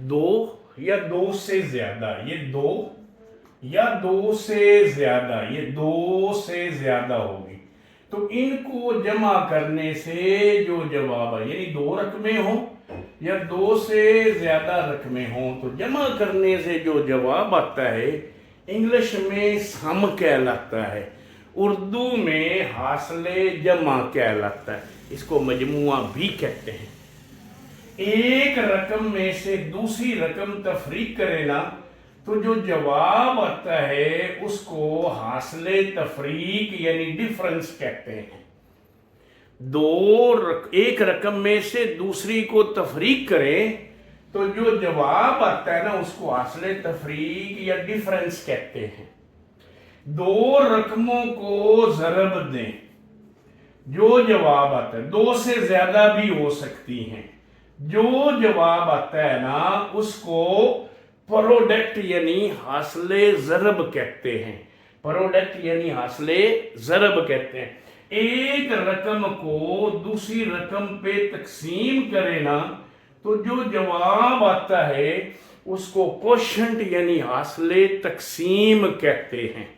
दो या दो से ज्यादा, ये दो या दो से ज्यादा, ये दो से ज्यादा होगी। तो इनको जमा करने से जो जवाब है, यानी दो रकमें हो या दो से ज्यादा रकमें हो, तो जमा करने से जो जवाब आता है इंग्लिश में सम कहलाता है, उर्दू में हासले जमा कहलाता है, इसको मजमुआ भी कहते हैं। एक रकम में से दूसरी रकम तफरीक करे ना, तो जो जवाब आता है उसको हासले तफरीक यानी डिफरेंस कहते हैं। एक रकम में से दूसरी को तफरीक करें तो जो जवाब आता है ना उसको हासले तफरीक या डिफरेंस कहते हैं। दो रकमों को ज़रब दें, जो जवाब आता है, दो से ज्यादा भी हो सकती हैं, जो जवाब आता है ना उसको प्रोडक्ट यानी हासले ज़रब कहते हैं। प्रोडक्ट यानी हासले ज़रब कहते हैं। एक रकम को दूसरी रकम पे तकसीम करे ना, तो जो जवाब आता है उसको कोशंट यानी हासले तकसीम कहते हैं।